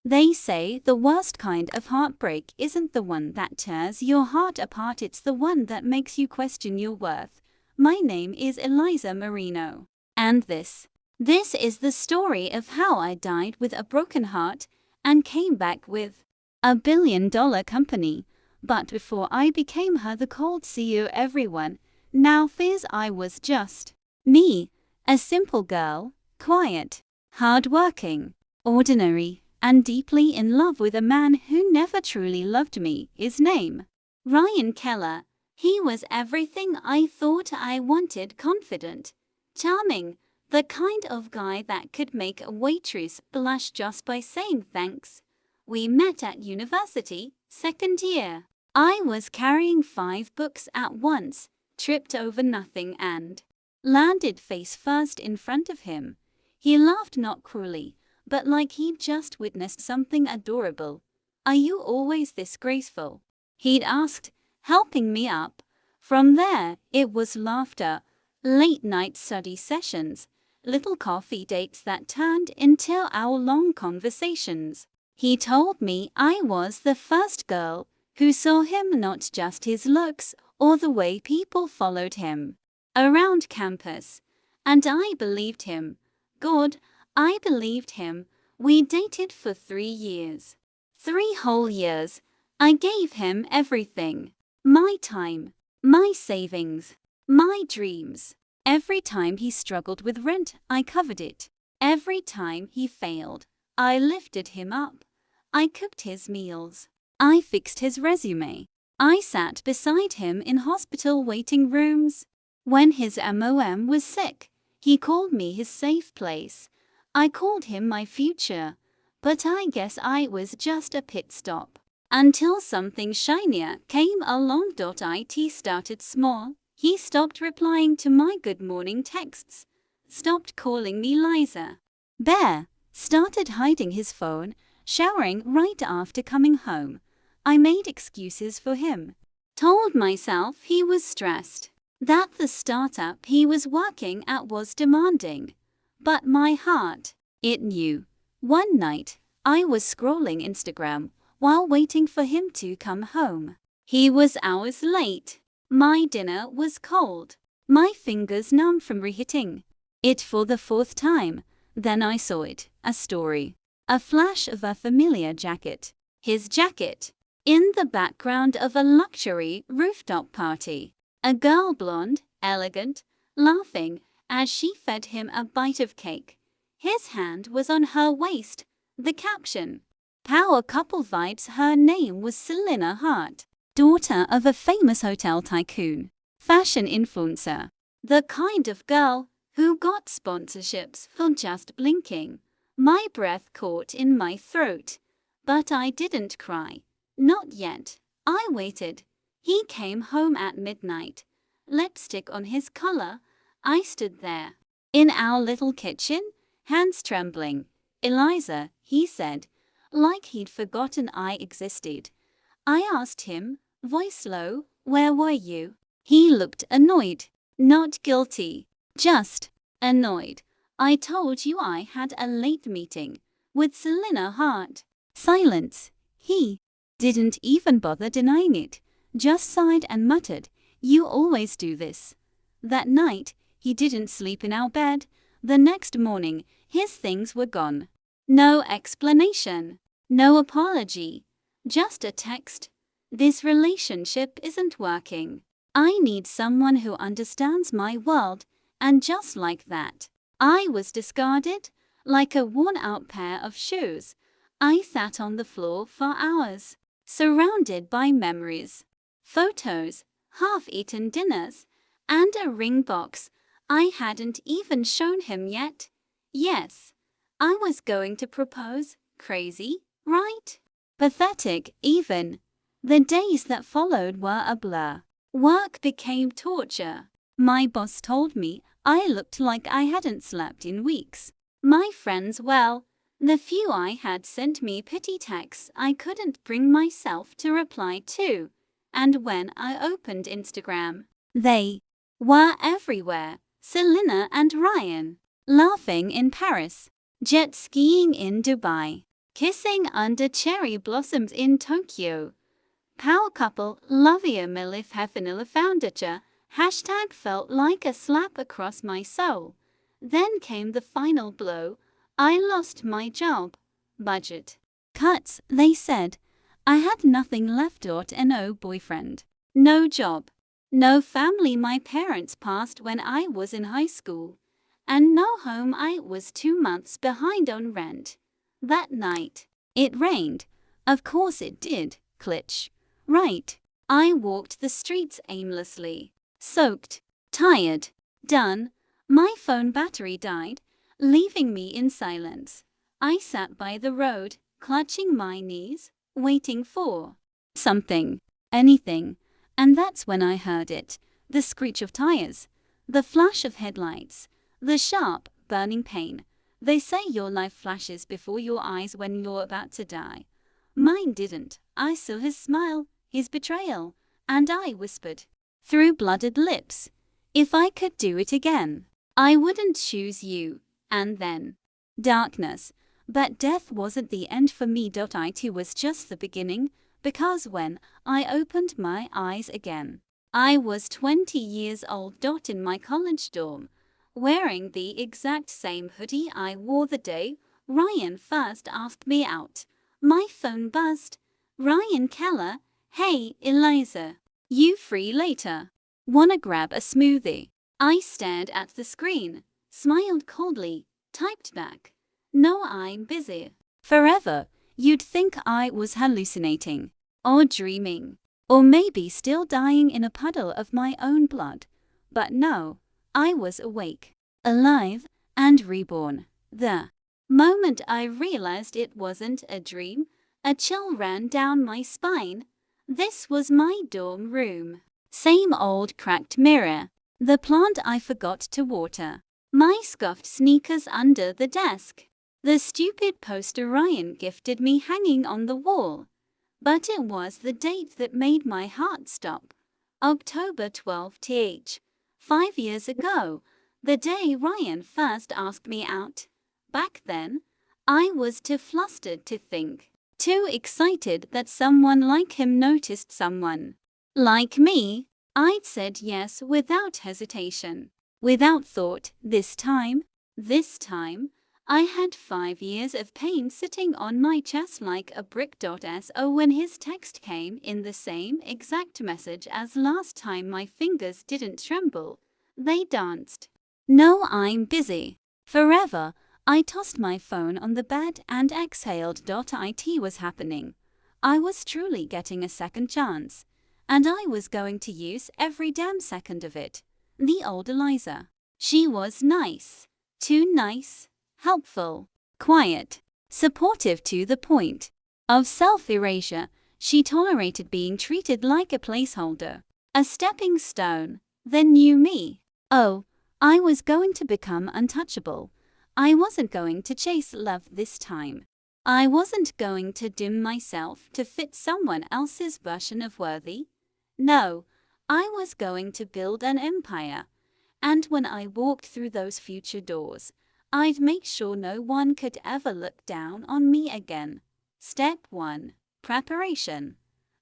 They say the worst kind of heartbreak isn't the one that tears your heart apart, it's the one that makes you question your worth. My name is Eliza Marino. And this is the story of how I died with a broken heart and came back with a billion-dollar company. But before I became her, the cold CEO everyone now fears I was just me, a simple girl, quiet, hard-working, ordinary, and deeply in love with a man who never truly loved me. His name, Ryan Keller. He was everything I thought I wanted: confident, charming, the kind of guy that could make a waitress blush just by saying thanks. We met at university, second year. I was carrying 5 books at once, tripped over nothing and landed face first in front of him. He laughed, not cruelly, but like he'd just witnessed something adorable. "Are you always this graceful?" he'd asked, helping me up. From there, it was laughter, late-night study sessions, little coffee dates that turned into hour-long conversations. He told me I was the first girl who saw him, not just his looks or the way people followed him around campus. And I believed him. God, I believed him. We dated for 3 years. 3 whole years. I gave him everything. My time, my savings, my dreams. Every time he struggled with rent, I covered it. Every time he failed, I lifted him up. I cooked his meals. I fixed his resume. I sat beside him in hospital waiting rooms. When his mom was sick, he called me his safe place. I called him my future. But I guess I was just a pit stop. Until something shinier came along. It started small. He stopped replying to my good morning texts, stopped calling me Liza. Bear started hiding his phone, showering right after coming home. I made excuses for him, told myself he was stressed, that the startup he was working at was demanding. But my heart, it knew. One night, I was scrolling Instagram while waiting for him to come home. He was hours late. My dinner was cold. My fingers numb from reheating it for the 4th time. Then I saw it, a story. A flash of a familiar jacket. His jacket. In the background of a luxury rooftop party. A girl, blonde, elegant, laughing as she fed him a bite of cake. His hand was on her waist. The caption: "Power couple vibes." Her name was Selena Hart, daughter of a famous hotel tycoon, fashion influencer. The kind of girl who got sponsorships for just blinking. My breath caught in my throat, but I didn't cry. Not yet. I waited. He came home at midnight, lipstick on his collar. I stood there in our little kitchen, hands trembling. "Eliza," he said, like he'd forgotten I existed. I asked him, voice low, "Where were you?" He looked annoyed, not guilty, just annoyed. "I told you I had a late meeting with Selena Hart." Silence. He didn't even bother denying it, just sighed and muttered, "You always do this." That night, he didn't sleep in our bed. The next morning, his things were gone. No explanation, no apology, just a text: "This relationship isn't working. I need someone who understands my world." And just like that, I was discarded, like a worn-out pair of shoes. I sat on the floor for hours, surrounded by memories, photos, half-eaten dinners, and a ring box I hadn't even shown him yet. Yes, I was going to propose. Crazy, right? Pathetic, even. The days that followed were a blur. Work became torture. My boss told me I looked like I hadn't slept in weeks. My friends, well, the few I had, sent me pity texts I couldn't bring myself to reply to. And when I opened Instagram, they were everywhere. Selena and Ryan, laughing in Paris, jet skiing in Dubai, Kissing under cherry blossoms in Tokyo. Power couple, Lavia Milif Hefinilla Foundature. Hashtag felt like a slap across my soul. Then came the final blow. I lost my job. Budget cuts, they said. I had nothing left. No boyfriend. No job. No family. My parents passed when I was in high school. And no home. I was 2 months behind on rent. That night, it rained. Of course it did, Klitsch. Right. I walked the streets aimlessly. Soaked. Tired. Done. My phone battery died, leaving me in silence. I sat by the road, clutching my knees, waiting for something, anything. And that's when I heard it. The screech of tires. The flash of headlights. The sharp, burning pain. They say your life flashes before your eyes when you're about to die. Mine didn't. I saw his smile, his betrayal, and I whispered, through blooded lips, if I could do it again, I wouldn't choose you. And then darkness. But death wasn't the end for me. It was just the beginning, because when I opened my eyes again, I was 20 years old. In my college dorm, wearing the exact same hoodie I wore the day Ryan first asked me out. My phone buzzed. Ryan Keller. Hey, Eliza. You free later? Wanna grab a smoothie? I stared at the screen, smiled coldly, typed back, no, I'm busy. Forever, you'd think I was hallucinating, or dreaming, or maybe still dying in a puddle of my own blood. But no, I was awake, alive, and reborn. The moment I realized it wasn't a dream, a chill ran down my spine. This was my dorm room. Same old cracked mirror. The plant I forgot to water. My scuffed sneakers under the desk. The stupid poster Ryan gifted me hanging on the wall. But it was the date that made my heart stop. October 12th. 5 years ago. The day Ryan first asked me out. Back then, I was too flustered to think. Too excited that someone like him noticed someone like me. I'd said yes without hesitation, without thought. This time, I had 5 years of pain sitting on my chest like a brick. So when his text came in the same exact message as last time, my fingers didn't tremble, they danced. No, I'm busy. Forever. I tossed my phone on the bed and exhaled. It was happening. I was truly getting a second chance. And I was going to use every damn second of it. The old Eliza. She was nice. Too nice. Helpful. Quiet. Supportive to the point of self-erasure. She tolerated being treated like a placeholder. A stepping stone. The new me. Oh, I was going to become untouchable. I wasn't going to chase love this time. I wasn't going to dim myself to fit someone else's version of worthy. No, I was going to build an empire. And when I walked through those future doors, I'd make sure no one could ever look down on me again. Step 1. Preparation.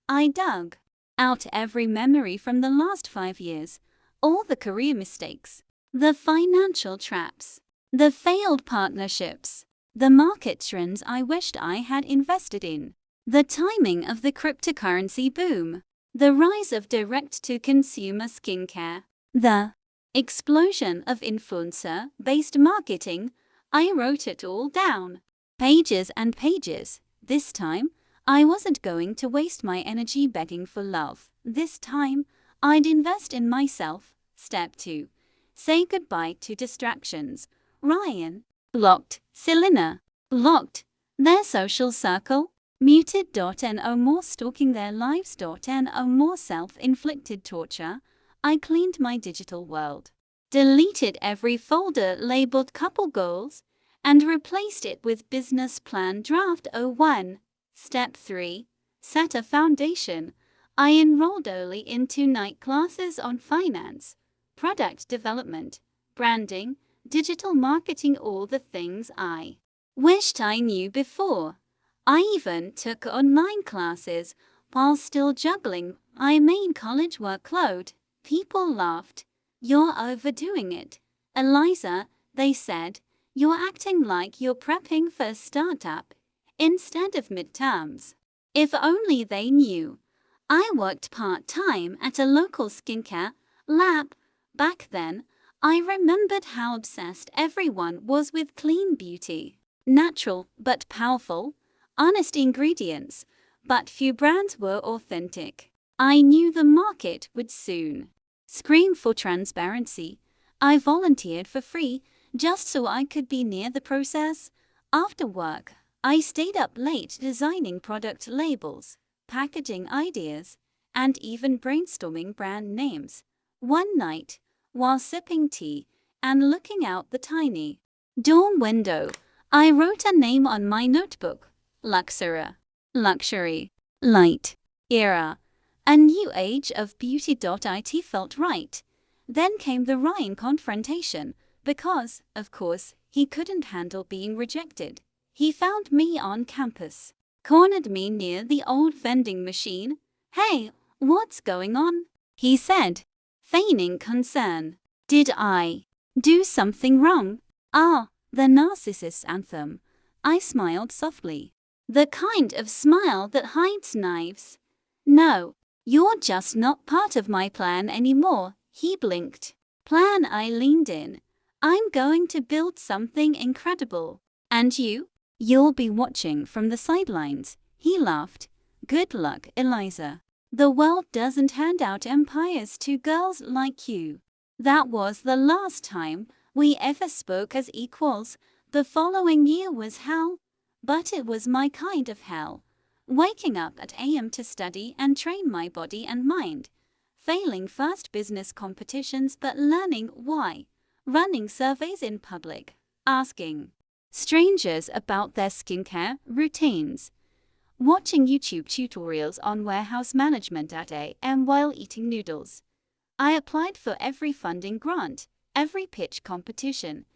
I dug out every memory from the last 5 years, all the career mistakes, the financial traps, the failed partnerships, the market trends I wished I had invested in, the timing of the cryptocurrency boom, the rise of direct-to-consumer skincare, the explosion of influencer-based marketing. I wrote it all down. Pages and pages. This time, I wasn't going to waste my energy begging for love. This time, I'd invest in myself. Step 2. Say goodbye to distractions. Ryan. Blocked. Selena. Blocked. Their social circle. Muted. No more stalking their lives. No more self-inflicted torture. I cleaned my digital world. Deleted every folder labeled couple goals and replaced it with business plan draft 01. Step 3. Set a foundation. I enrolled early into night classes on finance, product development, branding, digital marketing, all the things I wished I knew before. I even took online classes while still juggling my main college workload. People laughed. "You're overdoing it, Eliza," they said. "You're acting like you're prepping for a startup instead of midterms." If only they knew. I worked part-time at a local skincare lab. Back then, I remembered how obsessed everyone was with clean beauty. Natural but powerful, honest ingredients, but few brands were authentic. I knew the market would soon scream for transparency. I volunteered for free just so I could be near the process. After work, I stayed up late designing product labels, packaging ideas, and even brainstorming brand names. One night, while sipping tea and looking out the tiny dorm window, I wrote a name on my notebook: Luxura. Luxury. Light. Era. A new age of beauty.it felt right. Then came the Ryan confrontation, because, of course, he couldn't handle being rejected. He found me on campus, cornered me near the old vending machine. "Hey, what's going on?" he said, feigning concern. Did I do something wrong? Ah, the narcissist's anthem. I smiled softly. The kind of smile that hides knives. "No, you're just not part of my plan anymore," he blinked. "Plan?" I leaned in. "I'm going to build something incredible. And you? You'll be watching from the sidelines." He laughed. "Good luck, Eliza. The world doesn't hand out empires to girls like you." That was the last time we ever spoke as equals. The following year was hell, but it was my kind of hell. Waking up at AM to study and train my body and mind. Failing first business competitions but learning why. Running surveys in public. Asking strangers about their skincare routines. Watching YouTube tutorials on warehouse management at AM while eating noodles. I applied for every funding grant, every pitch competition,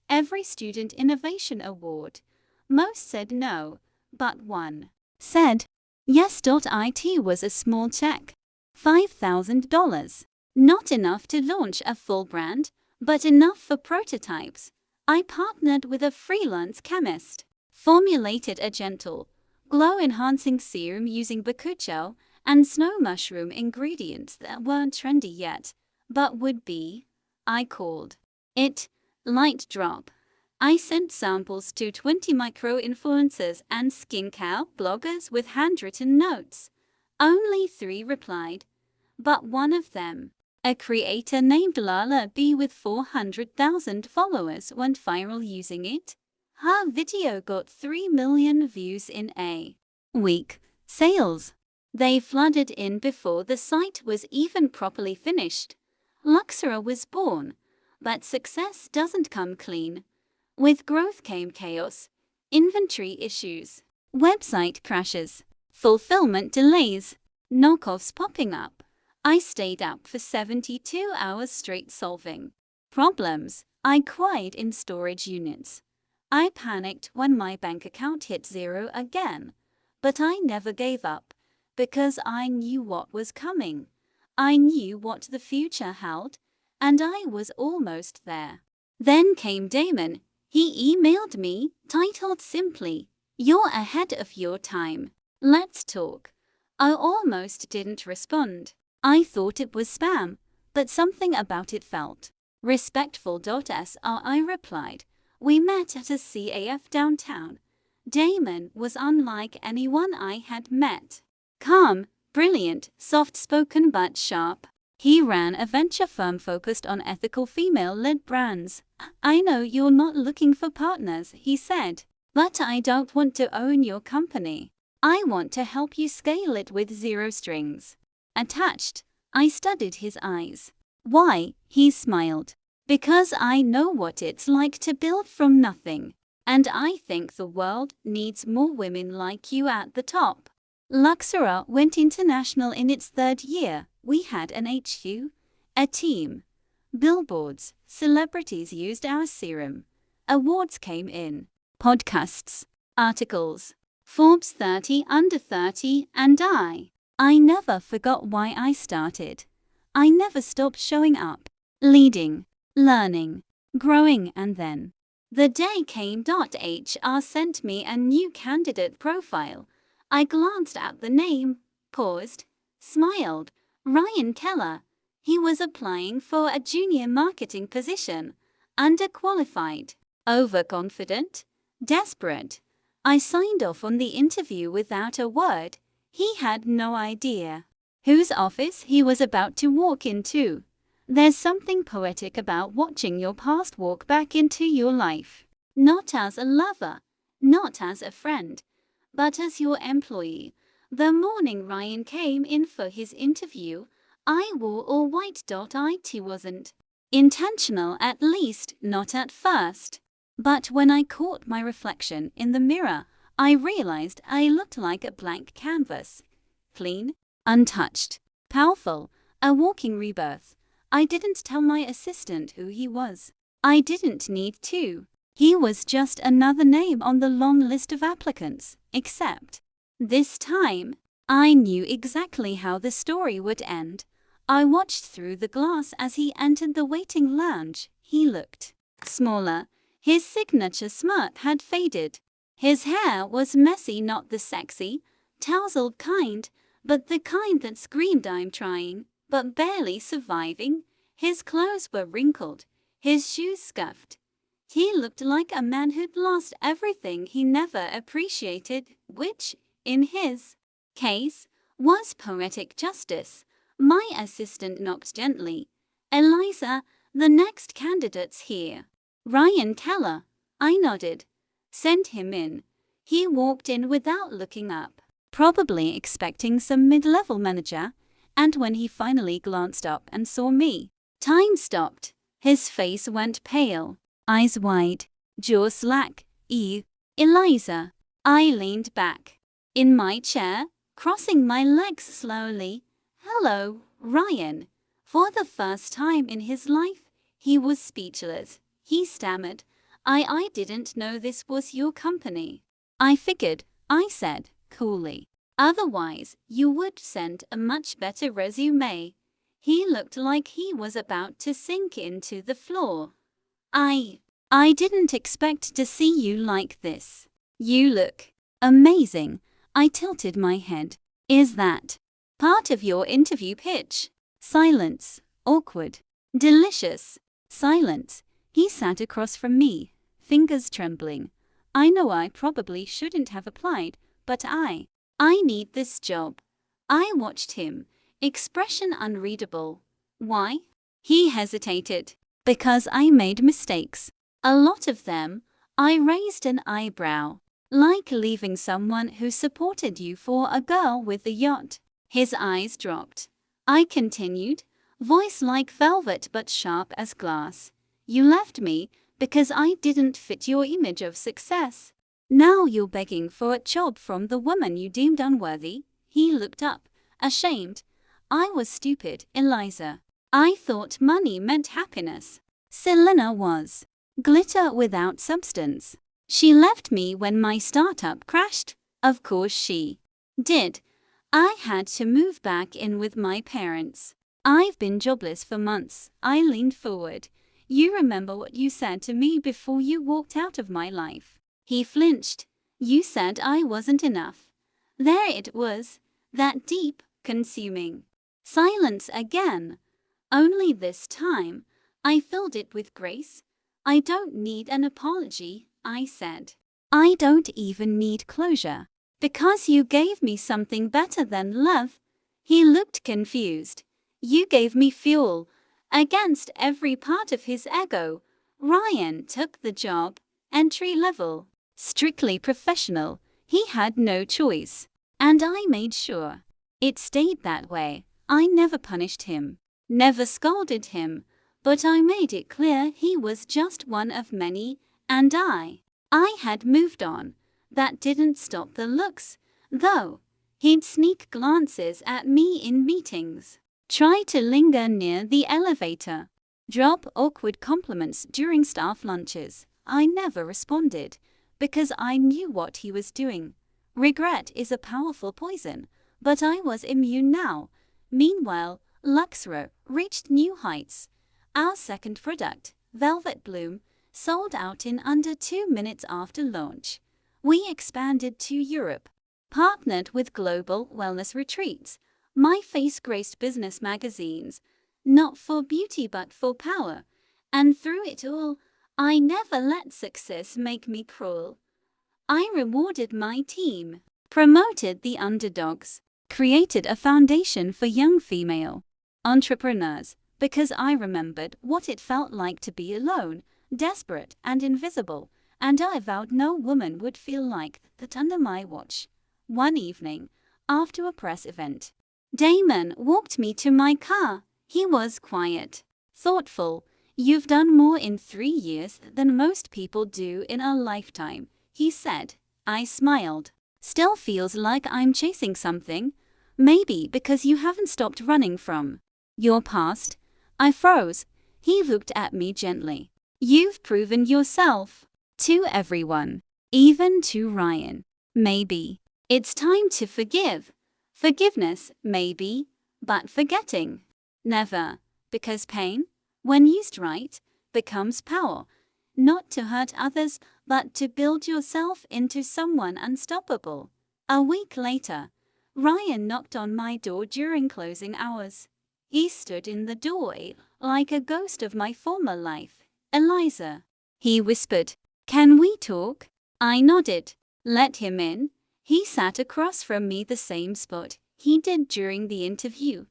every student innovation award. Most said no, but one said yes. It was a small check, $5,000. Not enough to launch a full brand, but enough for prototypes. I partnered with a freelance chemist, formulated a gentle, glow-enhancing serum using bakuchiol and snow mushroom ingredients that weren't trendy yet, but would be. I called it Light Drop. I sent samples to 20 micro-influencers and skincare bloggers with handwritten notes. Only 3 replied, but one of them, a creator named Lala B with 400,000 followers, went viral using it. Her video got 3 million views in a week. Sales. They flooded in before the site was even properly finished. Luxura was born, but success doesn't come clean. With growth came chaos, inventory issues, website crashes, fulfillment delays, knockoffs popping up. I stayed up for 72 hours straight solving problems. I cried in storage units. I panicked when my bank account hit zero again. But I never gave up, because I knew what was coming. I knew what the future held, and I was almost there. Then came Damon. He emailed me, titled simply, "You're ahead of your time. Let's talk." I almost didn't respond. I thought it was spam, but something about it felt respectful. I replied. We met at a CAF downtown. Damon was unlike anyone I had met. Calm, brilliant, soft-spoken but sharp. He ran a venture firm focused on ethical female-led brands. "I know you're not looking for partners," he said, "but I don't want to own your company. I want to help you scale it with zero strings attached." I studied his eyes. "Why?" He smiled. "Because I know what it's like to build from nothing. And I think the world needs more women like you at the top." Luxura went international in its 3rd year. We had an HQ, a team, billboards, celebrities used our serum. Awards came in, podcasts, articles. Forbes 30 under 30, and I never forgot why I started. I never stopped showing up, leading, learning, growing, and then the day came. HR sent me a new candidate profile. I glanced at the name, paused, smiled. Ryan Keller. He was applying for a junior marketing position. Underqualified, overconfident, desperate. I signed off on the interview without a word. He had no idea whose office he was about to walk into. There's something poetic about watching your past walk back into your life. Not as a lover, not as a friend, but as your employee. The morning Ryan came in for his interview, I wore all white. It wasn't intentional, at least not at first. But when I caught my reflection in the mirror, I realized I looked like a blank canvas. Clean, untouched, powerful, a walking rebirth. I didn't tell my assistant who he was. I didn't need to. He was just another name on the long list of applicants, except this time, I knew exactly how the story would end. I watched through the glass as he entered the waiting lounge. He looked smaller. His signature smirk had faded. His hair was messy, not the sexy, tousled kind, but the kind that screamed I'm trying, but barely surviving. His clothes were wrinkled, his shoes scuffed. He looked like a man who'd lost everything he never appreciated, which, in his case, was poetic justice. My assistant knocked gently. Eliza, the next candidate's here. Ryan Keller. I nodded. Send him in. He walked in without looking up, probably expecting some mid-level manager, and when he finally glanced up and saw me, time stopped. His face went pale, eyes wide, jaw slack. Eliza. I leaned back in my chair, crossing my legs slowly. Hello, Ryan. For the first time in his life, he was speechless. He stammered, I didn't know this was your company. I figured, I said, coolly. Otherwise, you would send a much better resume. He looked like he was about to sink into the floor. I didn't expect to see you like this. You look amazing. I tilted my head. Is that part of your interview pitch? Silence. Awkward. Delicious. Silence. He sat across from me, fingers trembling. I know I probably shouldn't have applied, but I need this job. I watched him, expression unreadable. Why? He hesitated. Because I made mistakes. A lot of them. I raised an eyebrow. Like leaving someone who supported you for a girl with a yacht. His eyes dropped. I continued, voice like velvet but sharp as glass. You left me because I didn't fit your image of success. Now you're begging for a job from the woman you deemed unworthy. He looked up, ashamed. I was stupid, Eliza. I thought money meant happiness. Selena was glitter without substance. She left me when my startup crashed. Of course she did. I had to move back in with my parents. I've been jobless for months. I leaned forward. You remember what you said to me before you walked out of my life? He flinched. You said I wasn't enough. There it was, that deep, consuming silence again. Only this time, I filled it with grace. I don't need an apology, I said. I don't even need closure. Because you gave me something better than love. He looked confused. You gave me fuel. Against every part of his ego, Ryan took the job, entry level, strictly professional. He had no choice. And I made sure it stayed that way. I never punished him, never scolded him, but I made it clear he was just one of many, and I had moved on. That didn't stop the looks, though. He'd sneak glances at me in meetings. Try to linger near the elevator. Drop awkward compliments during staff lunches. I never responded, because I knew what he was doing. Regret is a powerful poison, but I was immune now. Meanwhile, Luxro reached new heights. Our second product, Velvet Bloom, sold out in under 2 minutes after launch. We expanded to Europe, partnered with global wellness retreats. My face graced business magazines, not for beauty but for power. And through it all, I never let success make me cruel. I rewarded my team, promoted the underdogs, created a foundation for young female entrepreneurs, because I remembered what it felt like to be alone, desperate, and invisible, and I vowed no woman would feel like that under my watch. One evening, after a press event, Damon walked me to my car. He was quiet, thoughtful. "You've done more in 3 years than most people do in a lifetime," he said. I smiled. "Still feels like I'm chasing something. Maybe because you haven't stopped running from your past." I froze. He looked at me gently. "You've proven yourself to everyone, even to Ryan. Maybe it's time to forgive." Forgiveness, maybe, but forgetting, never, because pain, when used right, becomes power, not to hurt others, but to build yourself into someone unstoppable. A week later, Ryan knocked on my door during closing hours. He stood in the doorway like a ghost of my former life. "Eliza," he whispered, "can we talk?" I nodded. Let him in. He sat across from me, the same spot he did during the interview.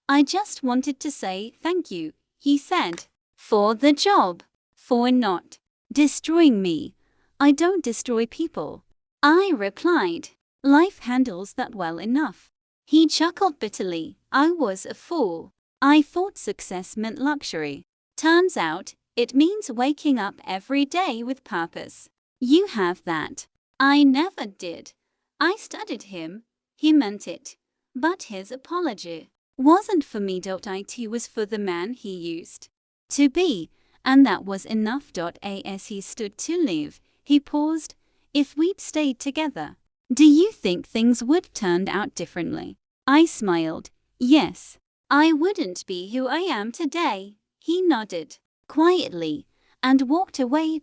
"I just wanted to say thank you," he said, "for the job, for not destroying me." "I don't destroy people," I replied. "Life handles that well enough." He chuckled bitterly. "I was a fool. I thought success meant luxury. Turns out, it means waking up every day with purpose. You have that." I never did. I studied him. He meant it. But his apology wasn't for me. It was for the man he used to be, and that was enough. As he stood to leave, he paused. "If we'd stayed together, do you think things would turned out differently?" I smiled. "Yes. I wouldn't be who I am today." He nodded quietly and walked away.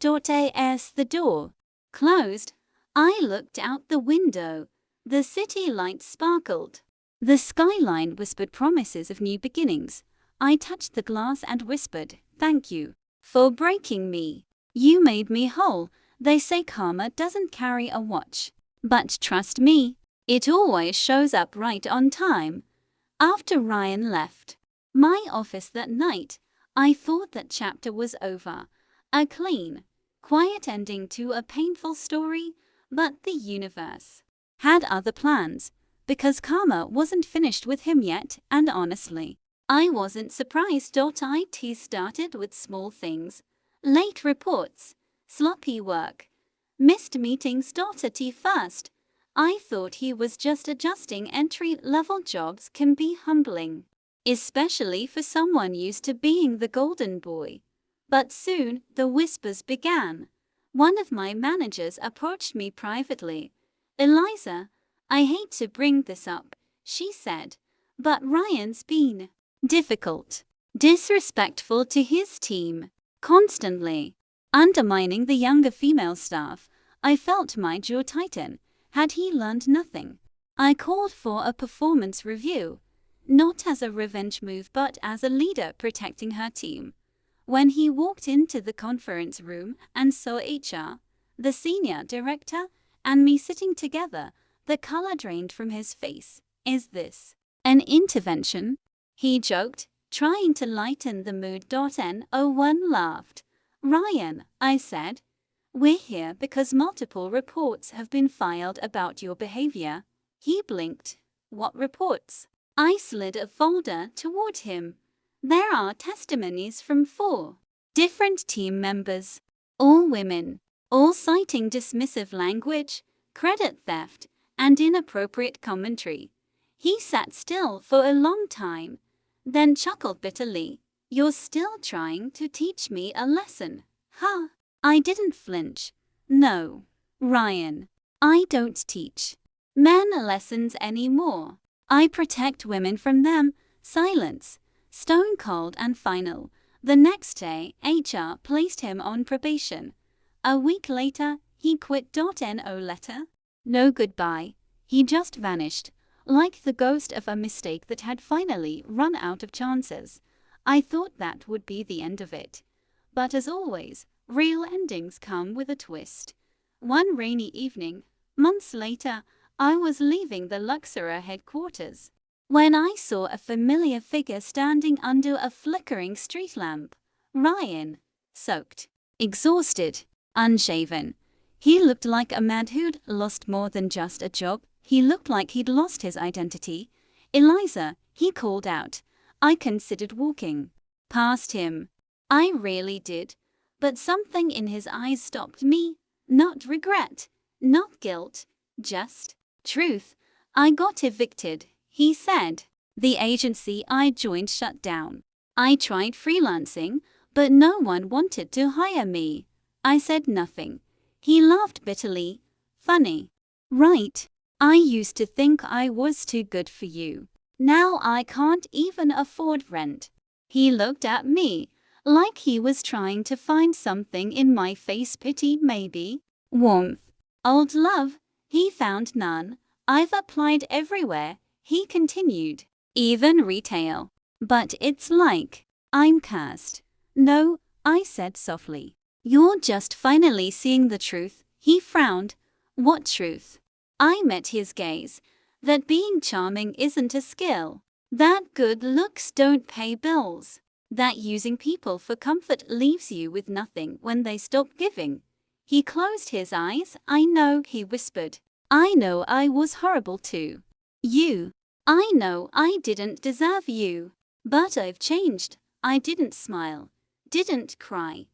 As the door closed, I looked out the window. The city lights sparkled. The skyline whispered promises of new beginnings. I touched the glass and whispered, "Thank you for breaking me. You made me whole." They say karma doesn't carry a watch, but trust me, it always shows up right on time. After Ryan left my office that night, I thought that chapter was over. A clean, quiet ending to a painful story, but the universe had other plans, because karma wasn't finished with him yet, and honestly, I wasn't surprised. It started with small things, late reports, sloppy work, missed meetings. At first, I thought he was just adjusting. Entry-level jobs can be humbling, especially for someone used to being the golden boy. But soon, the whispers began. One of my managers approached me privately. "Eliza, I hate to bring this up," she said, "but Ryan's been difficult, disrespectful to his team, constantly undermining the younger female staff." I felt my jaw tighten. Had he learned nothing? I called for a performance review, not as a revenge move but as a leader protecting her team. When he walked into the conference room and saw HR, the senior director, and me sitting together, the color drained from his face. "Is this an intervention?" he joked, trying to lighten the mood. No one laughed. "Ryan," I said, "we're here because multiple reports have been filed about your behavior." He blinked. "What reports?" I slid a folder toward him. "There are testimonies from 4 different team members, all women, all citing dismissive language, credit theft, and inappropriate commentary." He sat still for a long time, then chuckled bitterly. "You're still trying to teach me a lesson, huh?" I didn't flinch. "No, Ryan, I don't teach. men lessons anymore. I protect women from them. Silence. Stone cold and final. The next day, HR placed him on probation. A week later, he quit. No letter, no goodbye. He just vanished, like the ghost of a mistake that had finally run out of chances. I thought that would be the end of it. But as always, real endings come with a twist. One rainy evening, months later, I was leaving the Luxora headquarters when I saw a familiar figure standing under a flickering street lamp. Ryan. Soaked, exhausted, unshaven. He looked like a man who'd lost more than just a job. He looked like he'd lost his identity. Eliza, he called out. I considered walking past him. I really did. But something in his eyes stopped me. Not regret, not guilt, just truth. I got evicted, he said. The agency I joined shut down. I tried freelancing, but no one wanted to hire me. I said nothing. He laughed bitterly. Funny, right? I used to think I was too good for you. Now I can't even afford rent. He looked at me, like he was trying to find something in my face. Pity, maybe. Warmth. Old love. He found none. I've applied everywhere, he continued. Even retail. But it's like I'm cursed. No, I said softly. You're just finally seeing the truth, he frowned. What truth? I met his gaze. That being charming isn't a skill. That good looks don't pay bills. That using people for comfort leaves you with nothing when they stop giving. He closed his eyes. I know, he whispered. I know I was horrible to you. I know I didn't deserve you. But I've changed. I didn't smile, didn't cry,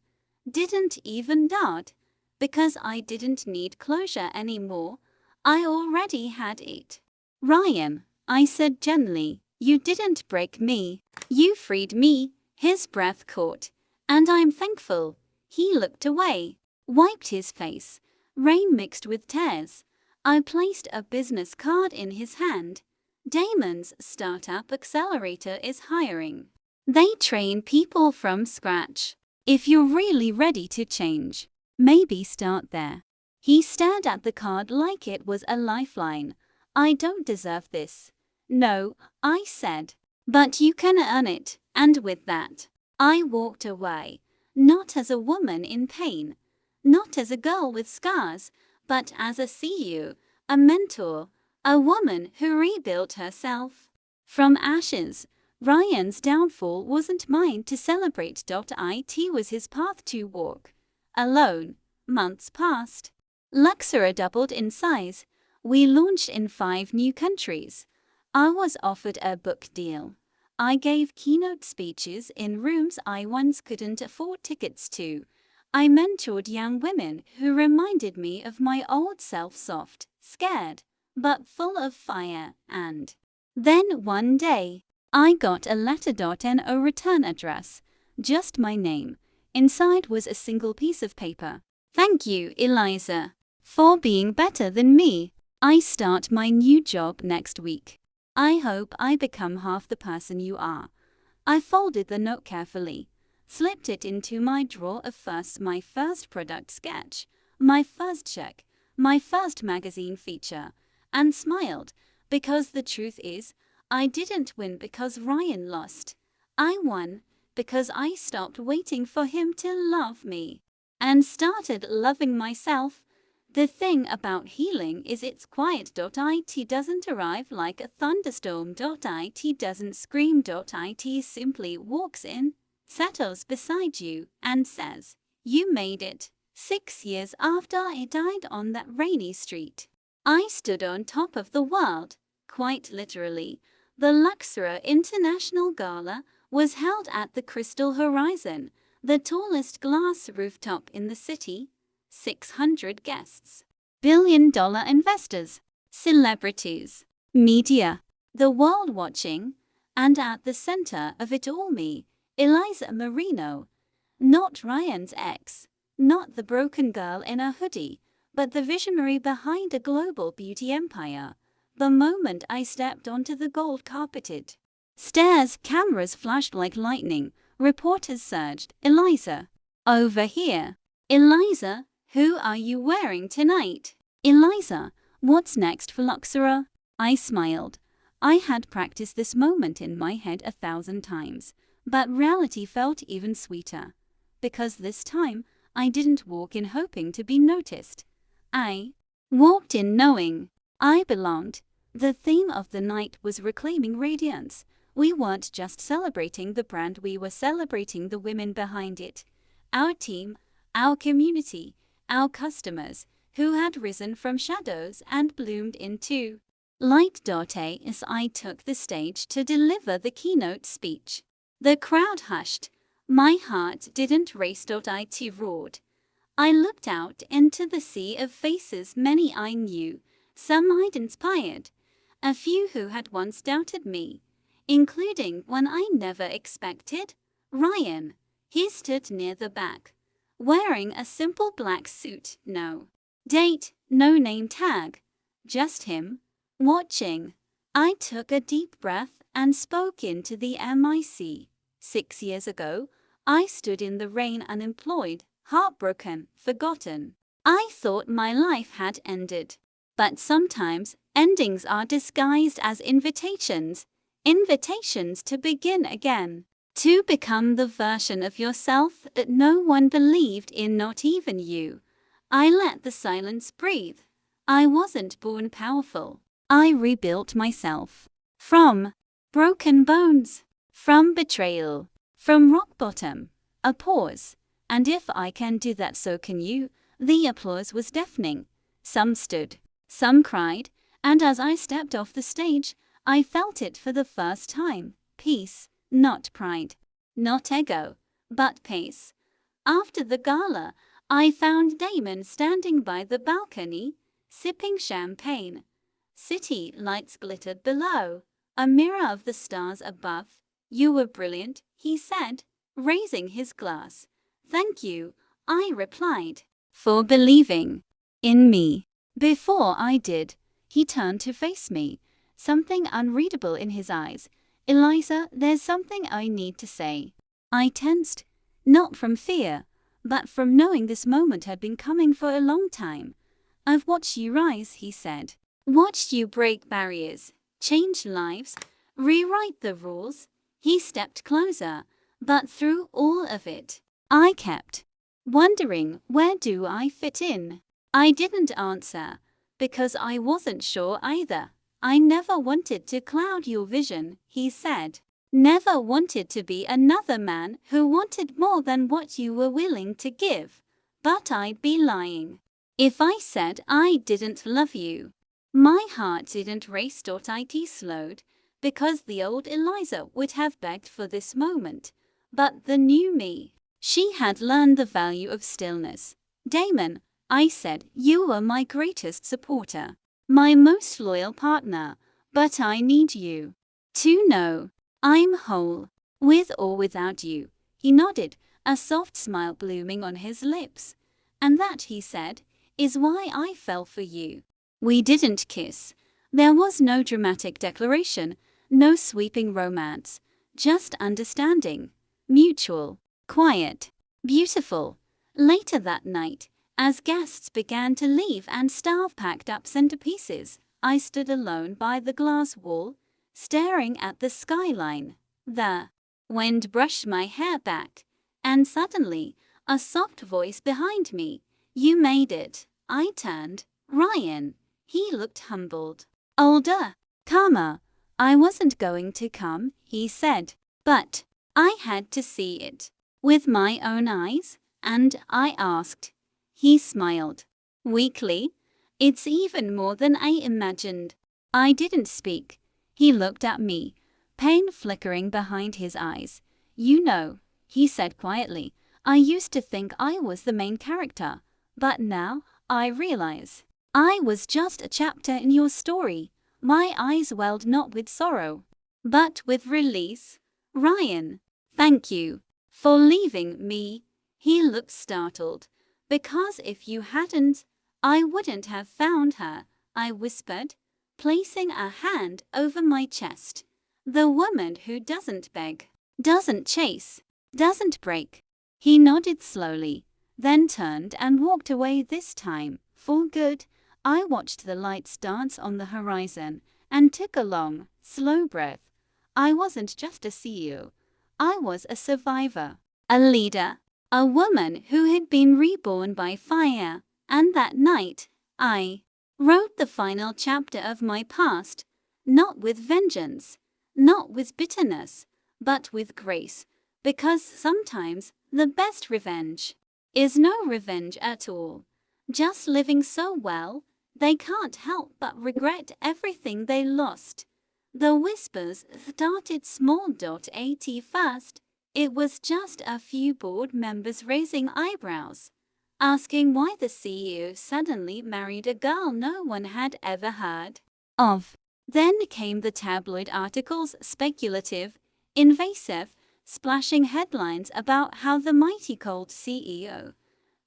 didn't even nod. Because I didn't need closure anymore. I already had it. Ryan, I said gently, you didn't break me. You freed me. His breath caught. And I'm thankful. He looked away, wiped his face. Rain mixed with tears. I placed a business card in his hand. Damon's startup accelerator is hiring. They train people from scratch. If you're really ready to change, maybe start there. He stared at the card like it was a lifeline. I don't deserve this. No, I said. But you can earn it. And with that, I walked away. Not as a woman in pain. Not as a girl with scars. But as a CEO, a mentor, a woman who rebuilt herself from ashes. Ryan's downfall wasn't mine to celebrate. It was his path to walk alone. Months passed. Luxora doubled in size. We launched in 5 new countries. I was offered a book deal. I gave keynote speeches in rooms I once couldn't afford tickets to. I mentored young women who reminded me of my old self, soft, scared, but full of fire. And then one day, I got a letter. No return address, just my name. Inside was a single piece of paper. Thank you, Eliza, for being better than me. I start my new job next week. I hope I become half the person you are. I folded the note carefully, slipped it into my drawer of my first product sketch, my first check, my first magazine feature, and smiled, because the truth is, I didn't win because Ryan lost. I won because I stopped waiting for him to love me and started loving myself. The thing about healing is it's quiet. It doesn't arrive like a thunderstorm. It doesn't scream. It simply walks in, settles beside you, and says, you made it. 6 years after I died on that rainy street, I stood on top of the world, quite literally. The Luxora International Gala was held at the Crystal Horizon, the tallest glass rooftop in the city. 600 guests, billion-dollar investors, celebrities, media, the world watching, and at the center of it all me, Eliza Marino. Not Ryan's ex, not the broken girl in a hoodie, but the visionary behind a global beauty empire. The moment I stepped onto the gold-carpeted stairs, cameras flashed like lightning. Reporters surged. Eliza, over here. Eliza, who are you wearing tonight? Eliza, what's next for Luxora? I smiled. I had practiced this moment in my head 1,000 times, but reality felt even sweeter. Because this time, I didn't walk in hoping to be noticed. I walked in knowing I belonged. The theme of the night was reclaiming radiance. We weren't just celebrating the brand, we were celebrating the women behind it. Our team, our community, our customers, who had risen from shadows and bloomed into light. As I took the stage to deliver the keynote speech, the crowd hushed. My heart didn't race. It roared. I looked out into the sea of faces, many I knew, some I'd inspired, a few who had once doubted me, including one I never expected, Ryan. He stood near the back, wearing a simple black suit, no date, no name tag, just him, watching. I took a deep breath and spoke into the mic. 6 years ago, I stood in the rain, unemployed, heartbroken, forgotten. I thought my life had ended. But sometimes, endings are disguised as invitations. Invitations to begin again. To become the version of yourself that no one believed in, not even you. I let the silence breathe. I wasn't born powerful. I rebuilt myself. From broken bones. From betrayal. From rock bottom. A pause. And if I can do that, so can you. The applause was deafening. Some stood. Some cried. And as I stepped off the stage, I felt it for the first time. Peace. Not pride. Not ego. But pace. After the gala, I found Damon standing by the balcony, sipping champagne. City lights glittered below, a mirror of the stars above. You were brilliant, he said, raising his glass. Thank you, I replied, for believing in me. Before I did, he turned to face me, something unreadable in his eyes. Eliza, there's something I need to say. I tensed, not from fear, but from knowing this moment had been coming for a long time. I've watched you rise, he said. Watched you break barriers, change lives, rewrite the rules. He stepped closer, but through all of it, I kept wondering, where do I fit in? I didn't answer, because I wasn't sure either. I never wanted to cloud your vision, he said. Never wanted to be another man who wanted more than what you were willing to give. But I'd be lying if I said I didn't love you. My heart didn't race. It slowed, because the old Eliza would have begged for this moment. But the new me, she had learned the value of stillness. Damon, I said, you were my greatest supporter, my most loyal partner, but I need you to know I'm whole, with or without you. He nodded, a soft smile blooming on his lips. And that, he said, is why I fell for you. We didn't kiss. There was no dramatic declaration, no sweeping romance, just understanding, mutual, quiet, beautiful. Later that night, as guests began to leave and staff packed up centerpieces, I stood alone by the glass wall, staring at the skyline. The wind brushed my hair back, and suddenly, a soft voice behind me. You made it. I turned. Ryan. He looked humbled. Older. Calmer. I wasn't going to come, he said, but I had to see it with my own eyes, and I asked. He smiled. Weakly. It's even more than I imagined. I didn't speak. He looked at me, pain flickering behind his eyes. You know, he said quietly, I used to think I was the main character, but now I realize I was just a chapter in your story. My eyes welled not with sorrow, but with release. Ryan, thank you for leaving me. He looked startled, because if you hadn't, I wouldn't have found her, I whispered, placing a hand over my chest. The woman who doesn't beg, doesn't chase, doesn't break. He nodded slowly, then turned and walked away, this time for good. I watched the lights dance on the horizon and took a long, slow breath. I wasn't just a CEO. I was a survivor, a leader, a woman who had been reborn by fire. And that night, I wrote the final chapter of my past, not with vengeance, not with bitterness, but with grace, because sometimes the best revenge is no revenge at all, just living so well they can't help but regret everything they lost. The whispers started small. At first, it was just a few board members raising eyebrows, asking why the CEO suddenly married a girl no one had ever heard of. Then came the tabloid articles, speculative, invasive, splashing headlines about how the mighty cold CEO,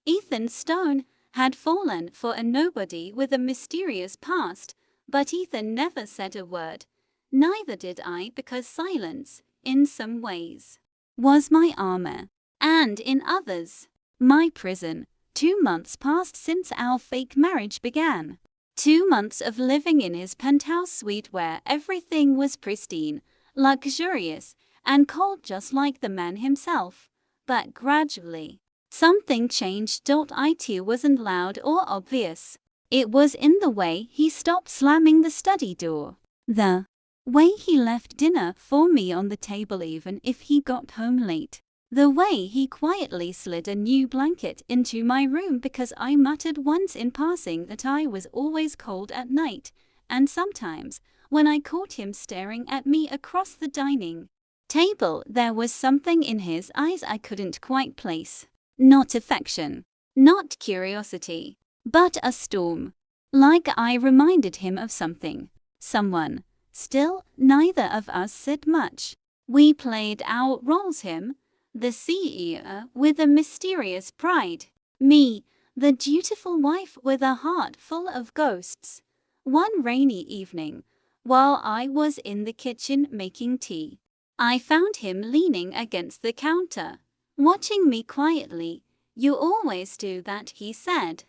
Ethan Stone, had fallen for a nobody with a mysterious past. But Ethan never said a word. Neither did I, because silence, in some ways, was my armor, and in others, my prison. 2 months passed since our fake marriage began. 2 months of living in his penthouse suite where everything was pristine, luxurious, and cold, just like the man himself. But gradually, something changed. It wasn't loud or obvious. It was in the way he stopped slamming the study door, the way he left dinner for me on the table even if he got home late, the way he quietly slid a new blanket into my room because I muttered once in passing that I was always cold at night, and sometimes, when I caught him staring at me across the dining table, there was something in his eyes I couldn't quite place. Not affection, not curiosity, but a storm. Like I reminded him of something, someone. Still, neither of us said much. We played our roles, him, the CEO with a mysterious pride, me, the dutiful wife with a heart full of ghosts. One rainy evening, while I was in the kitchen making tea, I found him leaning against the counter, watching me quietly. "You always do that," he said.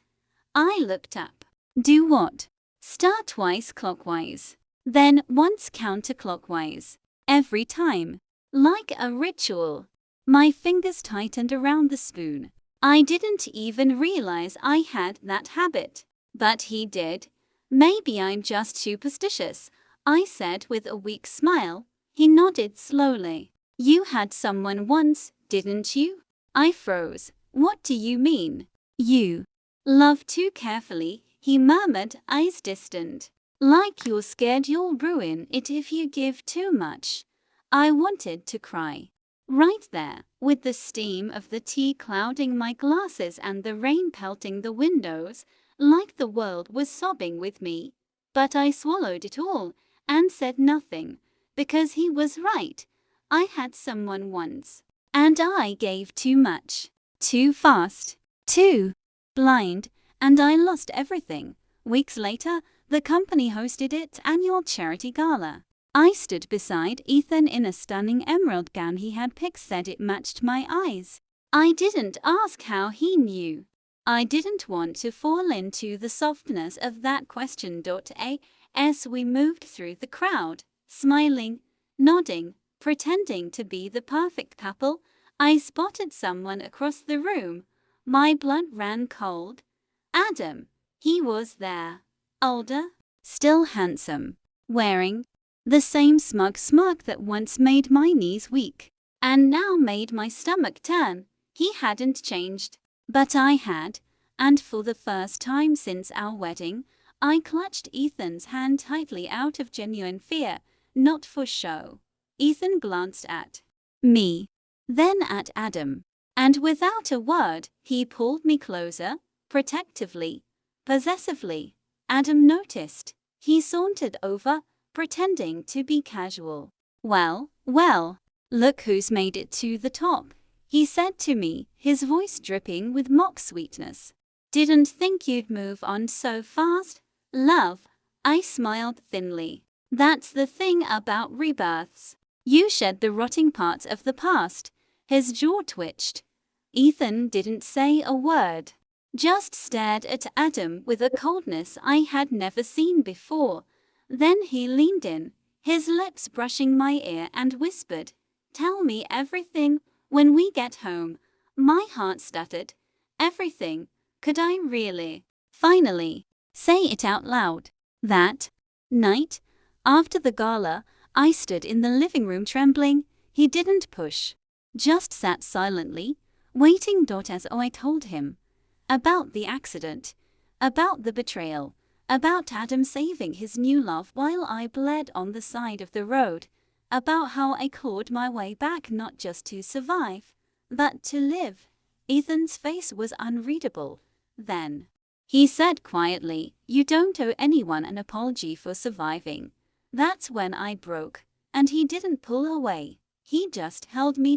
I looked up. "Do what?" "Start twice clockwise, then once counterclockwise. Every time. Like a ritual." My fingers tightened around the spoon. I didn't even realize I had that habit. But he did. "Maybe I'm just superstitious," I said with a weak smile. He nodded slowly. "You had someone once, didn't you?" I froze. "What do you mean?" "You love too carefully," he murmured, eyes distant. "Like you're scared you'll ruin it if you give too much." I wanted to cry. Right there, with the steam of the tea clouding my glasses and the rain pelting the windows, like the world was sobbing with me. But I swallowed it all and said nothing, because he was right. I had someone once, and I gave too much, too fast, too blind, and I lost everything. Weeks later, the company hosted its annual charity gala. I stood beside Ethan in a stunning emerald gown he had picked, said it matched my eyes. I didn't ask how he knew. I didn't want to fall into the softness of that question. As we moved through the crowd, smiling, nodding, pretending to be the perfect couple, I spotted someone across the room. My blood ran cold. Adam. He was there. Older, still handsome, wearing the same smug smirk that once made my knees weak, and now made my stomach turn. He hadn't changed, but I had, and for the first time since our wedding, I clutched Ethan's hand tightly out of genuine fear, not for show. Ethan glanced at me, then at Adam, and without a word, he pulled me closer, protectively, possessively. Adam noticed. He sauntered over, pretending to be casual. Well, look who's made it to the top," he said to me, his voice dripping with mock sweetness. Didn't think you'd move on so fast, love. I smiled thinly. That's the thing about rebirths. You shed the rotting parts of the past. His jaw twitched. Ethan didn't say a word, just stared at Adam with a coldness I had never seen before. Then he leaned in, his lips brushing my ear, and whispered, "Tell me everything when we get home." My heart stuttered. Everything. Could I really? Finally, say it out loud. That night, after the gala, I stood in the living room trembling. He didn't push, just sat silently, waiting. As I told him about the accident, about the betrayal, about Adam saving his new love while I bled on the side of the road, about how I clawed my way back not just to survive, but to live. Ethan's face was unreadable. Then he said quietly, "You don't owe anyone an apology for surviving." That's when I broke, and he didn't pull away. He just held me.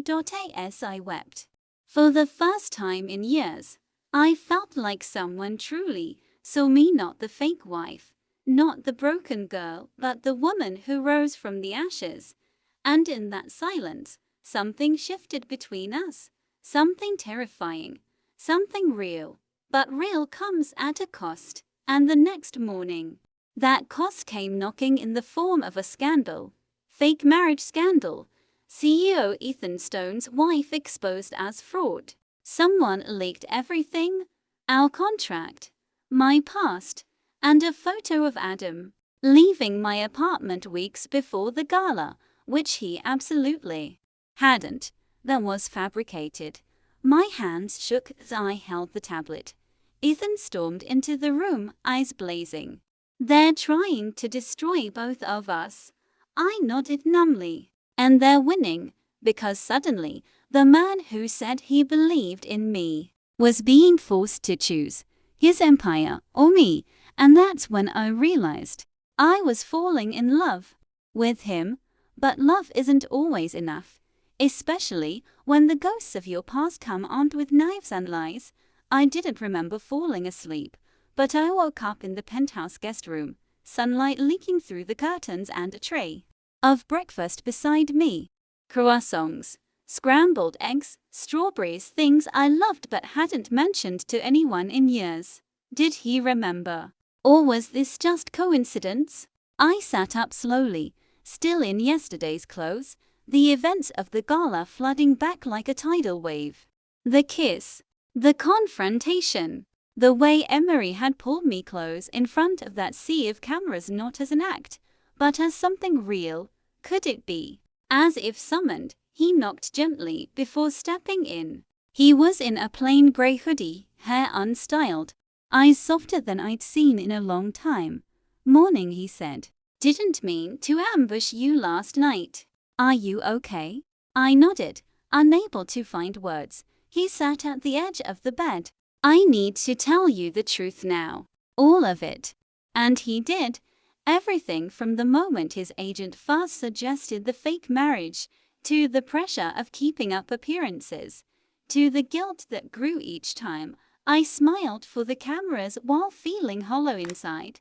As I wept. For the first time in years, I felt like someone truly saw me, not the fake wife, not the broken girl, but the woman who rose from the ashes. And in that silence, something shifted between us, something terrifying, something real. But real comes at a cost, and the next morning, that cost came knocking in the form of a scandal. Fake marriage scandal. CEO Ethan Stone's wife exposed as fraud. Someone leaked everything: our contract, my past, and a photo of Adam leaving my apartment weeks before the gala, which he absolutely hadn't. That was fabricated. My hands shook as I held the tablet. Ethan stormed into the room, eyes blazing. "They're trying to destroy both of us." I nodded numbly. "And they're winning, because suddenly, the man who said he believed in me was being forced to choose his empire or me." And that's when I realized I was falling in love with him. But love isn't always enough, especially when the ghosts of your past come armed with knives and lies. I didn't remember falling asleep, but I woke up in the penthouse guest room, sunlight leaking through the curtains and a tray of breakfast beside me. Croissants, scrambled eggs, strawberries, things I loved but hadn't mentioned to anyone in years. Did he remember? Or was this just coincidence? I sat up slowly, still in yesterday's clothes, the events of the gala flooding back like a tidal wave. The kiss, the confrontation, the way Emery had pulled me close in front of that sea of cameras, not as an act, but as something real. Could it be? As if summoned, he knocked gently before stepping in. He was in a plain grey hoodie, hair unstyled, eyes softer than I'd seen in a long time. "Morning," he said. "Didn't mean to ambush you last night. Are you okay?" I nodded, unable to find words. He sat at the edge of the bed. "I need to tell you the truth now. All of it." And he did. Everything from the moment his agent first suggested the fake marriage, to the pressure of keeping up appearances, to the guilt that grew each time I smiled for the cameras while feeling hollow inside.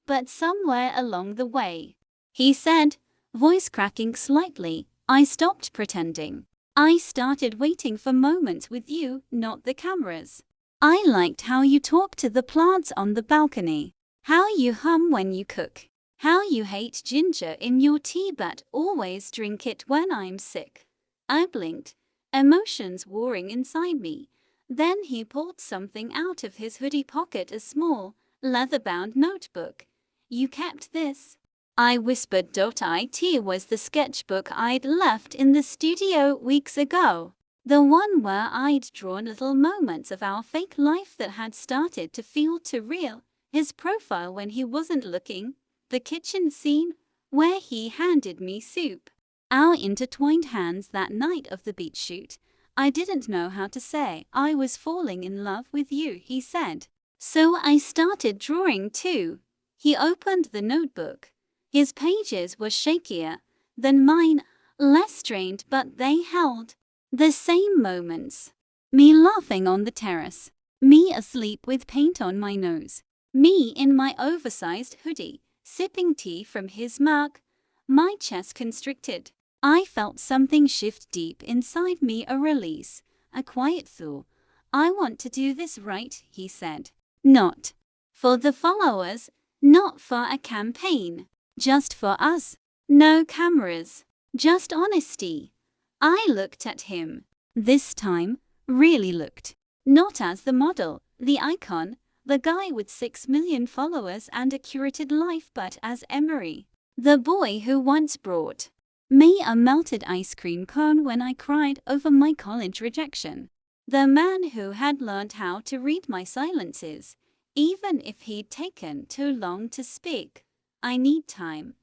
But somewhere along the way, he said, voice cracking slightly, "I stopped pretending. I started waiting for moments with you, not the cameras. I liked how you talk to the plants on the balcony, how you hum when you cook, how you hate ginger in your tea but always drink it when I'm sick." I blinked, emotions warring inside me. Then he pulled something out of his hoodie pocket, a small, leather-bound notebook. "You kept this?" I whispered. It was the sketchbook I'd left in the studio weeks ago. The one where I'd drawn little moments of our fake life that had started to feel too real. His profile when he wasn't looking. The kitchen scene, where he handed me soup. Our intertwined hands that night of the beach shoot. "I didn't know how to say I was falling in love with you," he said. "So I started drawing too." He opened the notebook. His pages were shakier than mine, less strained, but they held the same moments. Me laughing on the terrace, Me asleep with paint on my nose. Me in my oversized hoodie, sipping tea from his mug, my chest constricted. I felt something shift deep inside me, a release, a quiet thaw. I want to do this right, he said. Not for the followers, not for a campaign, just for us. No cameras, just honesty. I looked at him. This time, really looked. Not as the model, the icon, the guy with 6 million followers and a curated life, but as Emery, the boy who once brought me a melted ice cream cone when I cried over my college rejection. The man who had learned how to read my silences, even if he'd taken too long to speak. I need time,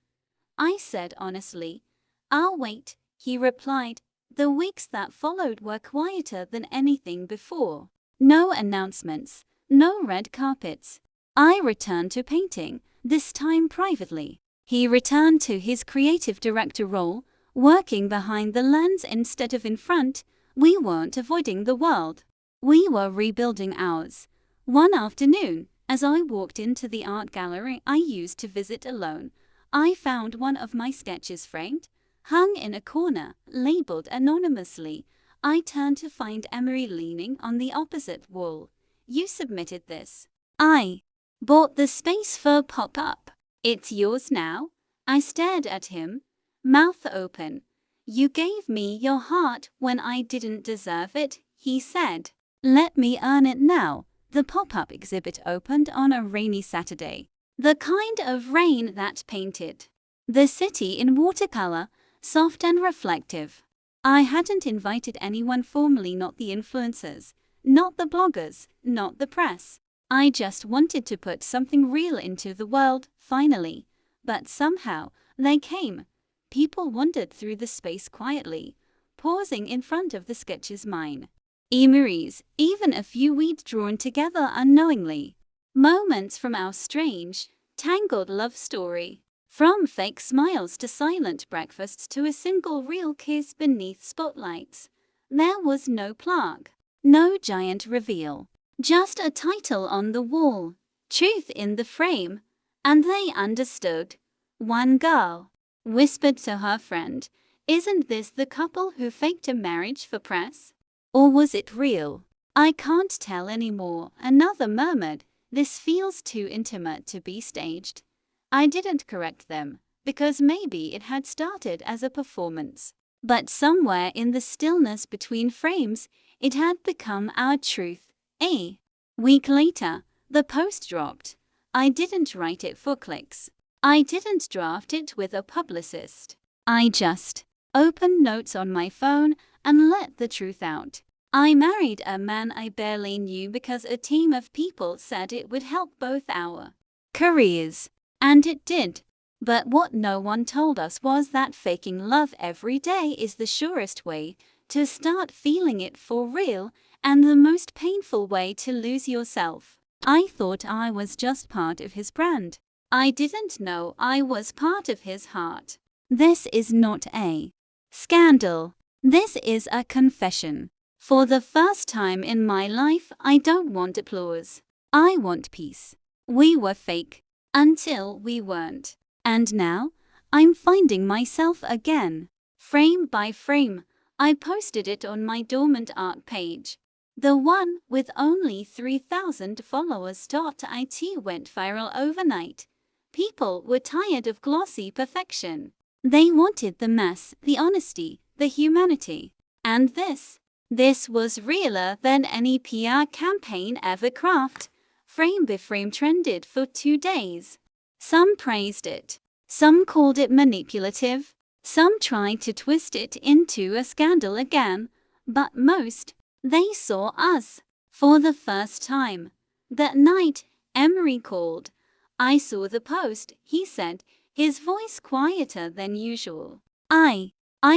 I said honestly. I'll wait, he replied. The weeks that followed were quieter than anything before. No announcements, no red carpets. I returned to painting, this time privately. He returned to his creative director role, working behind the lens instead of in front. We weren't avoiding the world. We were rebuilding ours. One afternoon, as I walked into the art gallery I used to visit alone, I found one of my sketches framed, hung in a corner, labeled anonymously. I turned to find Emery leaning on the opposite wall. You submitted this. I bought the space for pop-up. It's yours now? I stared at him, mouth open. You gave me your heart when I didn't deserve it, he said. Let me earn it now. The pop-up exhibit opened on a rainy Saturday. The kind of rain that painted the city in watercolor, soft and reflective. I hadn't invited anyone formally, not the influencers, not the bloggers, not the press. I just wanted to put something real into the world, finally. But somehow, they came. People wandered through the space quietly, pausing in front of the sketches mine. Emery's, even a few we'd drawn together unknowingly. Moments from our strange, tangled love story. From fake smiles to silent breakfasts to a single real kiss beneath spotlights. There was no plaque, no giant reveal. Just a title on the wall, truth in the frame. And they understood. One girl whispered to her friend, "Isn't this the couple who faked a marriage for press? Or was it real? I can't tell anymore," another murmured. "This feels too intimate to be staged." I didn't correct them, because maybe it had started as a performance. But somewhere in the stillness between frames, it had become our truth. A week later, the post dropped. I didn't write it for clicks. I didn't draft it with a publicist. I just opened notes on my phone and let the truth out. I married a man I barely knew because a team of people said it would help both our careers. And it did. But what no one told us was that faking love every day is the surest way to start feeling it for real, and the most painful way to lose yourself. I thought I was just part of his brand. I didn't know I was part of his heart. This is not a scandal. This is a confession. For the first time in my life, I don't want applause. I want peace. We were fake. Until we weren't. And now, I'm finding myself again. Frame by frame, I posted it on my dormant art page. The one with only 3,000 followers. It went viral overnight. People were tired of glossy perfection. They wanted the mess, the honesty, the humanity. And this was realer than any PR campaign ever crafted. Frame by frame trended for 2 days. Some praised it. Some called it manipulative. Some tried to twist it into a scandal again. But most, they saw us. For the first time. That night, Emery called. I saw the post, he said, his voice quieter than usual. I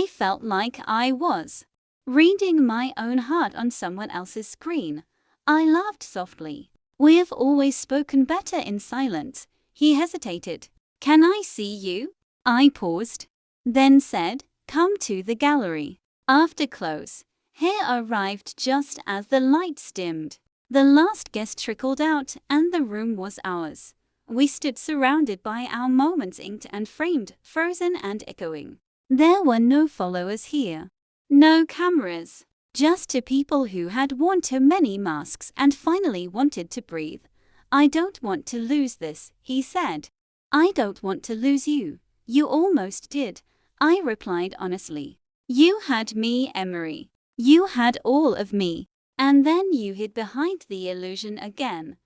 felt like I was reading my own heart on someone else's screen. I laughed softly. "We've always spoken better in silence," he hesitated. "Can I see you?" I paused, then said, "Come to the gallery." After close, he arrived just as the lights dimmed. The last guest trickled out, and the room was ours. We stood surrounded by our moments, inked and framed, frozen and echoing. There were no followers here. No cameras. Just two people who had worn too many masks and finally wanted to breathe. "I don't want to lose this," he said. "I don't want to lose you." "You almost did," I replied honestly. "You had me, Emery. You had all of me. And then you hid behind the illusion again."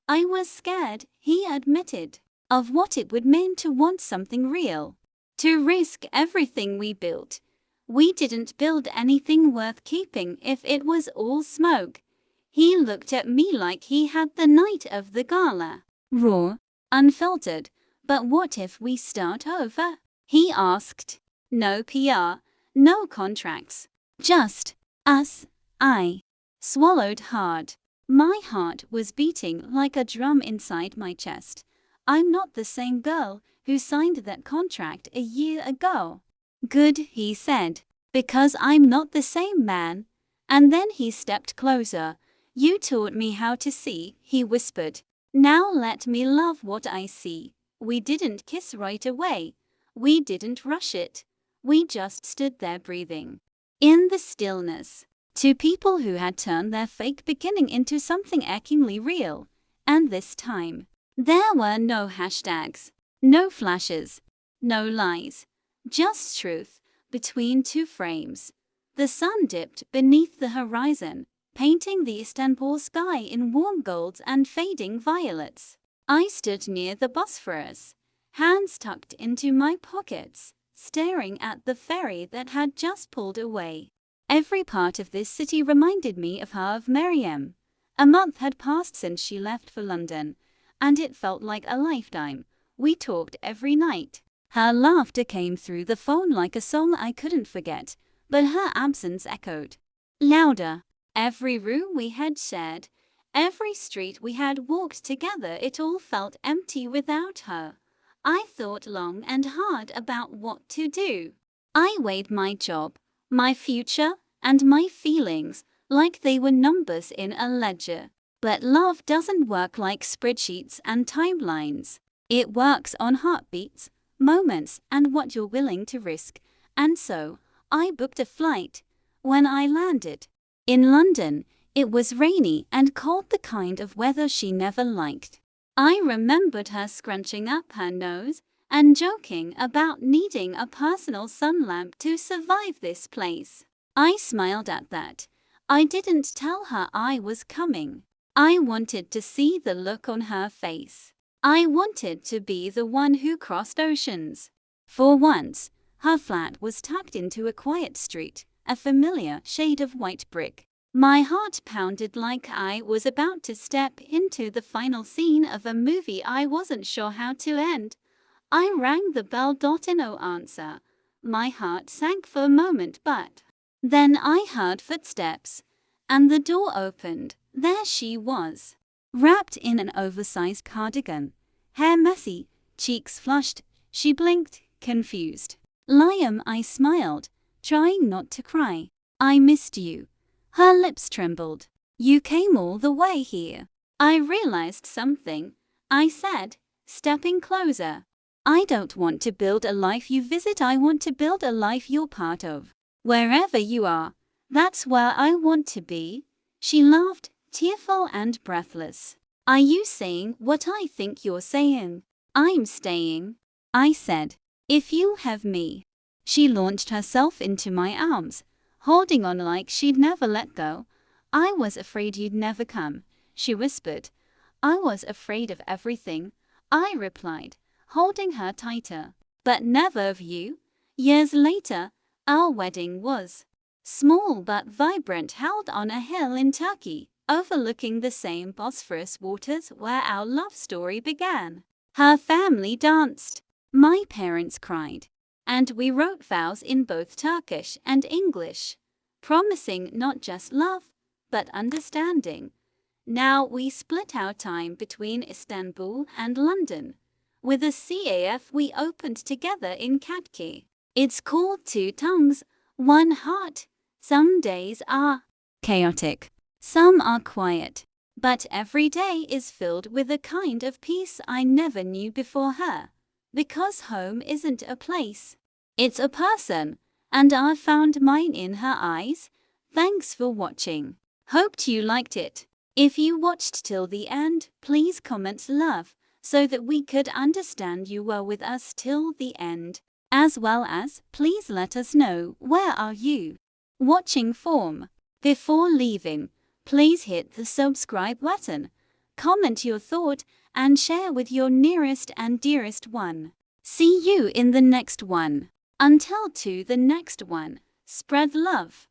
"I was scared," he admitted, "of what it would mean to want something real. To risk everything we built. We didn't build anything worth keeping if it was all smoke." He looked at me like he had the night of the gala. Raw, unfiltered. "But what if we start over?" he asked. "No PR, no contracts. Just us." I swallowed hard. My heart was beating like a drum inside my chest. "I'm not the same girl who signed that contract a year ago." "Good," he said, "because I'm not the same man." And then he stepped closer. "You taught me how to see," he whispered. "Now let me love what I see." We didn't kiss right away. We didn't rush it. We just stood there breathing. In the stillness. Two people who had turned their fake beginning into something achingly real. And this time, there were no hashtags, no flashes, no lies. Just truth, between two frames. The sun dipped beneath the horizon, painting the Istanbul sky in warm golds and fading violets. I stood near the Bosphorus, hands tucked into my pockets, staring at the ferry that had just pulled away. Every part of this city reminded me of her, of Miriam. A month had passed since she left for London, and it felt like a lifetime. We talked every night. Her laughter came through the phone like a song I couldn't forget, but her absence echoed louder. Every room we had shared, every street we had walked together, it all felt empty without her. I thought long and hard about what to do. I weighed my job, my future, and my feelings like they were numbers in a ledger. But love doesn't work like spreadsheets and timelines. It works on heartbeats, moments, and what you're willing to risk. And so, I booked a flight. When I landed in London, it was rainy and cold, the kind of weather she never liked. I remembered her scrunching up her nose and joking about needing a personal sun lamp to survive this place. I smiled at that. I didn't tell her I was coming. I wanted to see the look on her face. I wanted to be the one who crossed oceans. For once, her flat was tucked into a quiet street, a familiar shade of white brick. My heart pounded like I was about to step into the final scene of a movie I wasn't sure how to end. I rang the bell. No answer. My heart sank for a moment, but then I heard footsteps, and the door opened. There she was, wrapped in an oversized cardigan, hair messy, cheeks flushed. She blinked, confused. "Liam," I smiled, trying not to cry. "I missed you." Her lips trembled. "You came all the way here." "I realized something," I said, stepping closer. "I don't want to build a life you visit. I want to build a life you're part of. Wherever you are, that's where I want to be." She laughed, tearful and breathless. "Are you saying what I think you're saying?" "I'm staying," I said, "if you'll have me." She launched herself into my arms, holding on like she'd never let go. "I was afraid you'd never come," she whispered. "I was afraid of everything," I replied, holding her tighter. "But never of you." Years later, our wedding was small but vibrant, held on a hill in Turkey, overlooking the same Bosphorus waters where our love story began. Her family danced. My parents cried. And we wrote vows in both Turkish and English, promising not just love, but understanding. Now we split our time between Istanbul and London. With a CAF we opened together in Katki. It's called Two Tongues, One Heart. Some days are chaotic, some are quiet, But every day is filled with a kind of peace I never knew before her. Because home isn't a place, it's a person, and I found mine in her eyes. Thanks for watching. Hoped you liked it. If you watched till the end, please comment love, so that we could understand you were with us till the end. As well as, please let us know, where are you watching from? Before leaving, please hit the subscribe button, comment your thought, and share with your nearest and dearest one. See you in the next one. Until to the next one, spread love.